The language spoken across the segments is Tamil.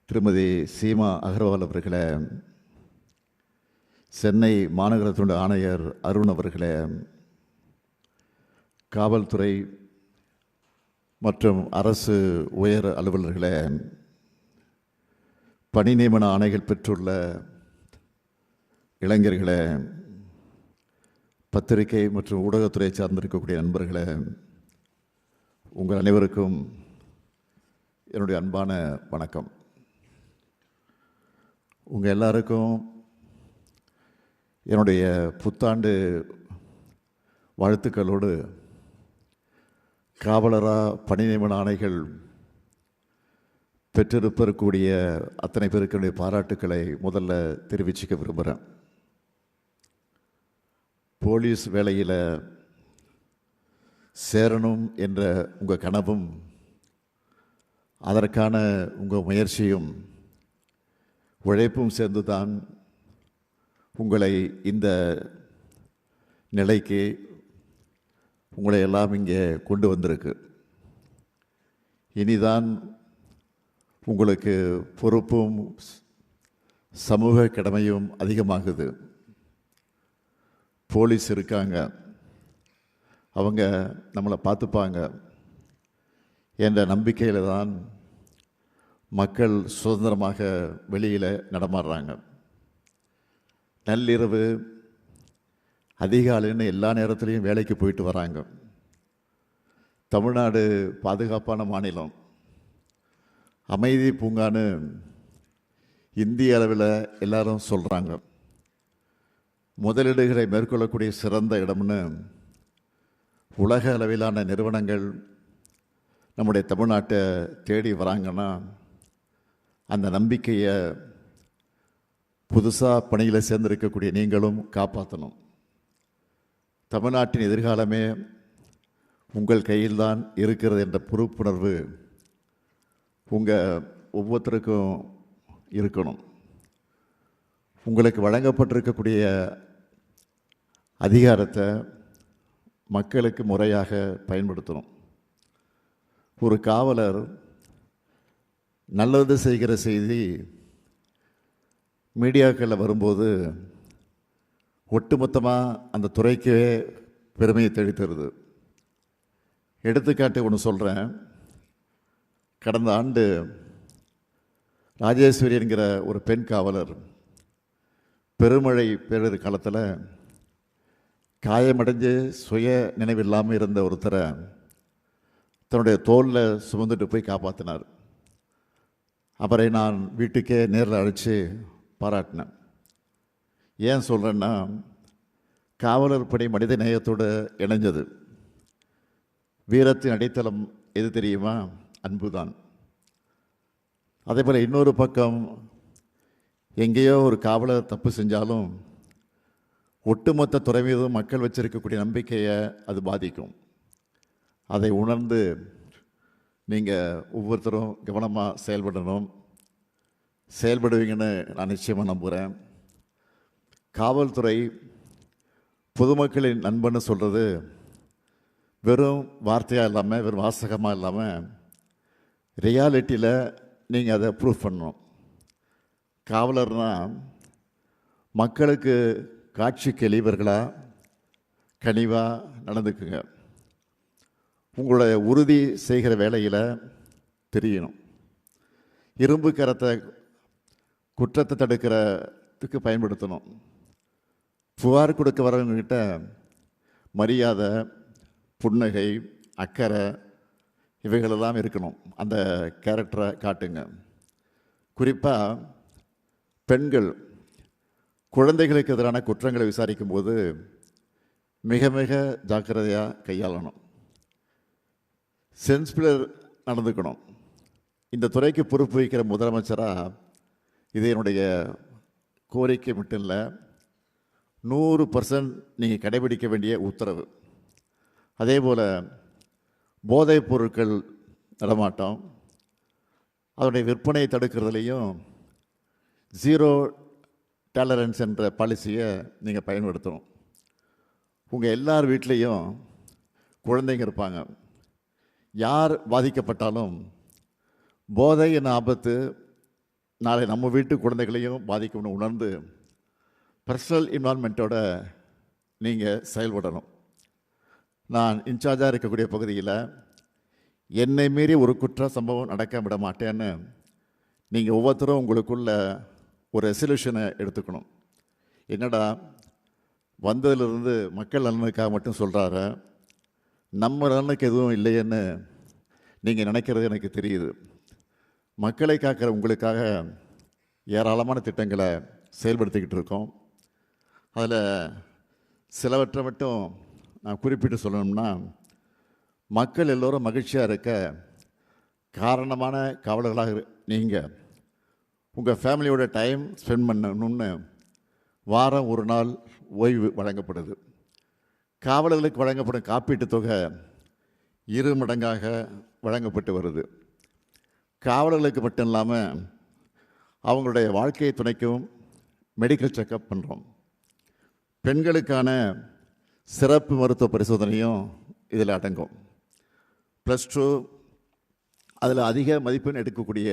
திருமதி சீமா அகர்வால் அவர்களே, சென்னை மாநகர துணை ஆணையர் அருண் அவர்களே, காவல்துறை மற்றும் அரசு உயர் அலுவலர்களே, பணி நியமன ஆணைகள் பெற்றுள்ள இளைஞர்களே, பத்திரிகை மற்றும் ஊடகத்துறை சார்ந்திருக்கக்கூடிய நண்பர்களே, உங்கள் அனைவருக்கும் என்னுடைய அன்பான வணக்கம். உங்கள் எல்லாருக்கும் என்னுடைய புத்தாண்டு வாழ்த்துக்களோடு காவலராக பணி நியமன ஆணைகள் பெற்றிருப்பக்கூடிய அத்தனை பேருக்கு என்னுடைய பாராட்டுக்களை முதல்ல தெரிவிச்சுக்க விரும்புகிறேன். போலீஸ் வேலையில் சேரணும் என்ற உங்கள் கனவும் அதற்கான உங்கள் முயற்சியும் உழைப்பும் சேர்ந்து தான் உங்களை இந்த நிலைக்கு உங்களை எல்லாம் இங்கே கொண்டு வந்திருக்கு. இனிதான் உங்களுக்கு பொறுப்பும் சமூக கடமையும் அதிகமாகுது. போலீஸ் இருக்காங்க, அவங்க நம்மளை பார்த்துப்பாங்க என்ற நம்பிக்கையில் தான் மக்கள் சுதந்திரமாக வெளியில் நடமாடுறாங்க. நள்ளிரவு அதிகாலைன்னு எல்லா நேரத்துலையும் வேலைக்கு போயிட்டு வராங்க. தமிழ்நாடு பாதுகாப்பான மாநிலம், அமைதி பூங்கான்னு இந்திய அளவில் எல்லாரும் சொல்கிறாங்க. முதலீடுகளை மேற்கொள்ளக்கூடிய சிறந்த இடம்னு உலக அளவிலான நிறுவனங்கள் நம்முடைய தமிழ்நாட்டை தேடி வராங்கன்னா அந்த நம்பிக்கையை புதுசாக பணியில் சேர்ந்திருக்கக்கூடிய நீங்களும் காப்பாற்றணும். தமிழ்நாட்டின் எதிர்காலமே உங்கள் கையில்தான் இருக்கிறது என்ற பொறுப்புணர்வு உங்கள் ஒவ்வொருத்தருக்கும் இருக்கணும். உங்களுக்கு வழங்கப்பட்டிருக்கக்கூடிய அதிகாரத்தை மக்களுக்கு முறையாக பயன்படுத்தணும். ஒரு காவலர் நல்லது செய்கிற செய்தி மீடியாக்களில் வரும்போது ஒட்டுமொத்தமாக அந்த துறைக்கே பெருமையை தெளித்தருது. எடுத்துக்காட்டு ஒன்று சொல்கிறேன். கடந்த ஆண்டு ராஜேஸ்வரி என்கிற ஒரு பெண் காவலர் பெருமழை பேரிடர் காலத்தில் காயமடைஞ்சு சுய நினைவில்லாமல் இருந்த ஒருத்தரை தன்னுடைய தோளில் சுமந்துட்டு போய் காப்பாற்றினார். அவரை நான் வீட்டுக்கே நேரில் அழைச்சி பாராட்டினேன். ஏன் சொல்கிறேன்னா, காவலர் பணி மனித நேயத்தோடு இணைஞ்சது. வீரத்தின் அடித்தளம் எது தெரியுமா? அன்பு தான். அதே போல் இன்னொரு பக்கம் எங்கேயோ ஒரு காவலர் தப்பு செஞ்சாலும் ஒட்டுமொத்த துறை மீதும் மக்கள் வச்சிருக்கக்கூடிய நம்பிக்கையை அது பாதிக்கும். அதை உணர்ந்து நீங்கள் ஒவ்வொருத்தரும் கவனமாக செயல்படணும். செயல்படுவீங்கன்னு நான் நிச்சயமாக நம்புகிறேன். காவல்துறை பொதுமக்களின் நண்பன்னு சொல்கிறது வெறும் வார்த்தையாக இல்லாமல், வெறும் வாசகமாக இல்லாமல், ரியாலிட்டியில் நீங்கள் அதை ப்ரூஃப் பண்ணணும். காவலர்னால் மக்களுக்கு காட்சிக்கு எளியவர்களாக கனிவாக நடந்துக்குங்க. உங்களுடைய உறுதி செய்கிற வேலையில் தெரியணும். இரும்பு கரத்தை குற்றத்தை தடுக்கிறதுக்கு பயன்படுத்தணும். புகார் கொடுக்க வரவங்ககிட்ட மரியாதை, புன்னகை, அக்கறை இவைகளெல்லாம் இருக்கணும். அந்த கேரக்டரை காட்டுங்க. குறிப்பாக பெண்கள் குழந்தைகளுக்கு எதிரான குற்றங்களை விசாரிக்கும் போது மிக மிக ஜாக்கிரதையாக கையாளணும். சென்சிபிளர் நடந்துக்கணும். இந்த துறைக்கு பொறுப்பு வைக்கிற முதலமைச்சராக இது என்னுடைய கோரிக்கை மட்டும் இல்லை, 100% நீங்கள் கடைபிடிக்க வேண்டிய உத்தரவு. அதே போல் போதைப் பொருட்கள் நடமாட்டம், அதனுடைய விற்பனையை தடுக்கிறதுலையும் 0 டாலரன்ஸ் என்ற பாலிசியை நீங்கள் பயன்படுத்தணும். உங்கள் எல்லார் வீட்லேயும் குழந்தைங்க இருப்பாங்க. யார் பாதிக்கப்பட்டாலும் போதை என்ற ஆபத்து நாளை நம்ம வீட்டு குழந்தைகளையும் பாதிக்கும்னு உணர்ந்து பர்சனல் இன்வால்மெண்ட்டோட நீங்கள் செயல்படணும். நான் இன்சார்ஜாக இருக்கக்கூடிய பகுதியில் என்னை மீறி ஒரு குற்ற சம்பவம் நடக்க விட மாட்டேன்னு நீங்கள் ஒவ்வொருத்தரும் உங்களுக்குள்ள ஒரு ரெசல்யூஷனை எடுத்துக்கணும். என்னடா வந்ததிலிருந்து மக்கள் நலனுக்காக மட்டும் சொல்கிறாரு, நம்ம நலனுக்கு எதுவும் இல்லையேன்னு நீங்கள் நினைக்கிறது எனக்கு தெரியுது. மக்களை காக்கிற உங்களுக்காக ஏராளமான திட்டங்களை செயல்படுத்திக்கிட்டு இருக்கோம். அதில் சிலவற்றை மட்டும் நான் குறிப்பிட்டு சொல்லணும்னா, மக்கள் எல்லோரும் மகிழ்ச்சியாக இருக்க காரணமான காவலர்களாக நீங்கள் உங்கள் ஃபேமிலியோட டைம் ஸ்பெண்ட் பண்ணணும்னு வாரம் ஒரு நாள் ஓய்வு வழங்கப்படுது. காவலர்களுக்கு வழங்கப்படும் காப்பீட்டுத் தொகை 2 மடங்காக வழங்கப்பட்டு வருது. காவலர்களுக்கு மட்டும் இல்லாமல் அவங்களுடைய வாழ்க்கையை துணைக்கும் மெடிக்கல் செக்கப் பண்ணுறோம். பெண்களுக்கான சிறப்பு மருத்துவ பரிசோதனையும் இதில் அடங்கும். +2 அதில் அதிக மதிப்பெண் எடுக்கக்கூடிய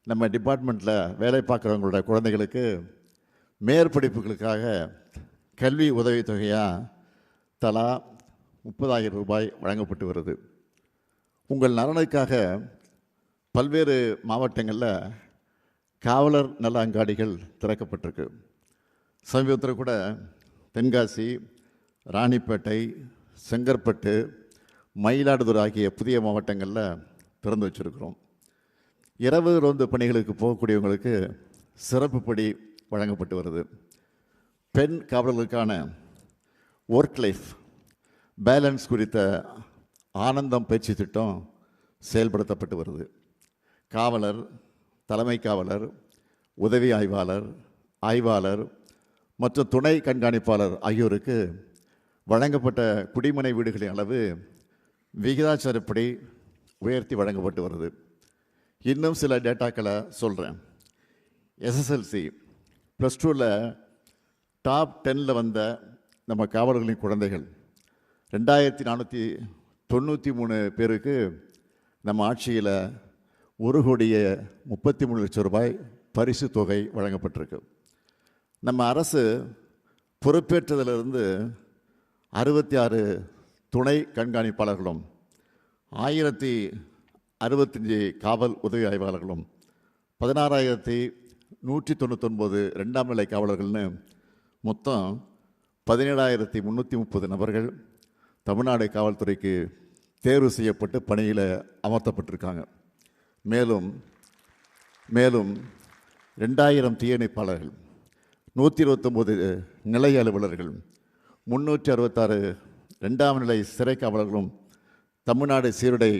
நம்ம டிபார்ட்மெண்ட்டில் வேலை பார்க்குறவங்களோட குழந்தைகளுக்கு மேற்படிப்புகளுக்காக கல்வி உதவித்தொகையாக தலா 30,000 ரூபாய் வழங்கப்பட்டு வருது. உங்கள் நலனுக்காக பல்வேறு மாவட்டங்களில் காவலர் நல அங்காடிகள் திறக்கப்பட்டிருக்கு. சமீபத்தில் கூட தென்காசி, ராணிப்பேட்டை, செங்கற்பட்டு, மயிலாடுதுறை ஆகிய புதிய மாவட்டங்களில் திறந்து வச்சுருக்கிறோம். இரவு ரோந்து பணிகளுக்கு போகக்கூடியவங்களுக்கு சிறப்பு படி வழங்கப்பட்டு வருது. பெண் காவலர்களுக்கான ஒர்க் லைஃப் பேலன்ஸ் குறித்த ஆனந்தம் பயிற்சி திட்டம் செயல்படுத்தப்பட்டு வருது. காவலர், தலைமை காவலர், உதவி ஆய்வாளர், ஆய்வாளர் மற்றும் துணை கண்காணிப்பாளர் ஆகியோருக்கு வழங்கப்பட்ட குடிமனை வீடுகளின் அளவு விகிதாச்சாரப்படி உயர்த்தி வழங்கப்பட்டு வருது. இன்னும் சில டேட்டாக்களை சொல்கிறேன். SSLC +2ல் டாப் 10ல் வந்த நம்ம காவலர்களின் குழந்தைகள் 2493 பேருக்கு நம்ம ஆட்சியில் 1,33,00,000 ரூபாய் பரிசு தொகை வழங்கப்பட்டிருக்கு. நம்ம அரசு பொறுப்பேற்றதிலிருந்து 66 துணை கண்காணிப்பாளர்களும் 1065 காவல் உதவி ஆய்வாளர்களும் 16,199 2ஆம் நிலை காவலர்கள்னு மொத்தம் 17,330 நபர்கள் தமிழ்நாடு காவல்துறைக்கு தேர்வு செய்யப்பட்டு பணியில் அமர்த்தப்பட்டிருக்காங்க. மேலும் 2000 தீயணைப்பாளர்கள், 129 நிலைய அலுவலர்கள், 366 2ஆம் நிலை சிறை காவலர்களும் தமிழ்நாடு சீருடை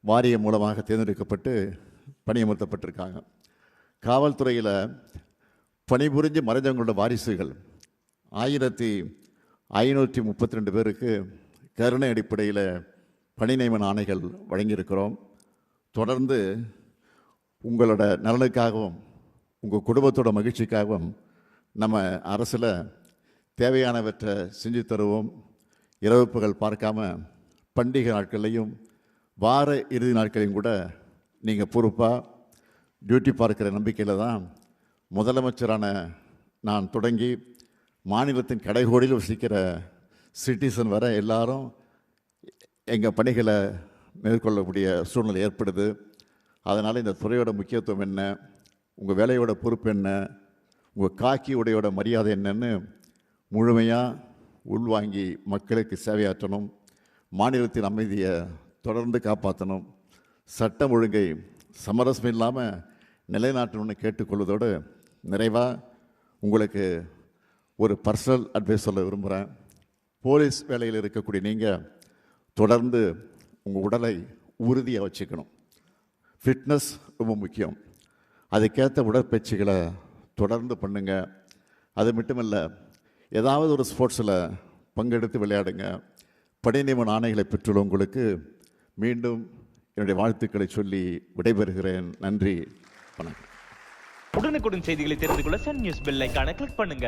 வாரியம் மூலமாக தேர்ந்தெடுக்கப்பட்டு பணியமர்த்தப்பட்டிருக்காங்க. காவல்துறையில் பணிபுரிஞ்சு மறைஞ்சவங்களோட வாரிசுகள் 1532 பேருக்கு கருணை அடிப்படையில் பணி நியமன ஆணைகள் வழங்கியிருக்கிறோம். தொடர்ந்து உங்களோட நலனுக்காகவும் உங்கள் குடும்பத்தோட மகிழ்ச்சிக்காகவும் நம்ம அரசில் தேவையானவற்றை செஞ்சு தருவோம். இரவு பகல் பார்க்காம பண்டிகை நாட்களையும் வார இறுதி நாட்களையும் கூட நீங்கள் பொறுப்பாக டியூட்டி பார்க்குற நம்பிக்கையில் தான் முதலமைச்சரான நான் தொடங்கி மாநிலத்தின் கடைகோடியில் வசிக்கிற சிட்டிசன் வர எல்லாரும் எங்கள் பணிகளை மேற்கொள்ளக்கூடிய சூழ்நிலை ஏற்படுது. அதனால் இந்த துறையோட முக்கியத்துவம் என்ன, உங்கள் வேலையோட பொறுப்பு என்ன, உங்கள் காக்கி உடையோட மரியாதை என்னன்னு முழுமையாக உள்வாங்கி மக்களுக்கு சேவையாற்றணும். மாநிலத்தின் அமைதியை தொடர்ந்து காப்பாற்றணும். சட்டம் ஒழுங்கை சமரசம் இல்லாமல் நிலைநாட்டணும்னு கேட்டுக்கொள்வதோடு நிறைவாக உங்களுக்கு ஒரு பர்சனல் அட்வைஸ் சொல்ல விரும்புகிறேன். போலீஸ் வேலையில் இருக்கக்கூடிய நீங்கள் தொடர்ந்து உங்கள் உடலை உறுதியாக வச்சுக்கணும். ஃபிட்னஸ் ரொம்ப முக்கியம். அதுக்கேற்ற உடற்பயிற்சிகளை தொடர்ந்து பண்ணுங்க. அது மட்டுமல்ல, ஏதாவது ஒரு ஸ்போர்ட்ஸில் பங்கெடுத்து விளையாடுங்க. பணி நியமன ஆணைகளை பெற்றுள்ள உங்களுக்கு மீண்டும் என்னுடைய வாழ்த்துக்களை சொல்லி விடைபெறுகிறேன். நன்றி, வணக்கம். உடனுக்குடன் செய்திகளை தெரிந்து கொள்ள சன் நியூஸ் பெல் ஐகானை கிளிக் பண்ணுங்க.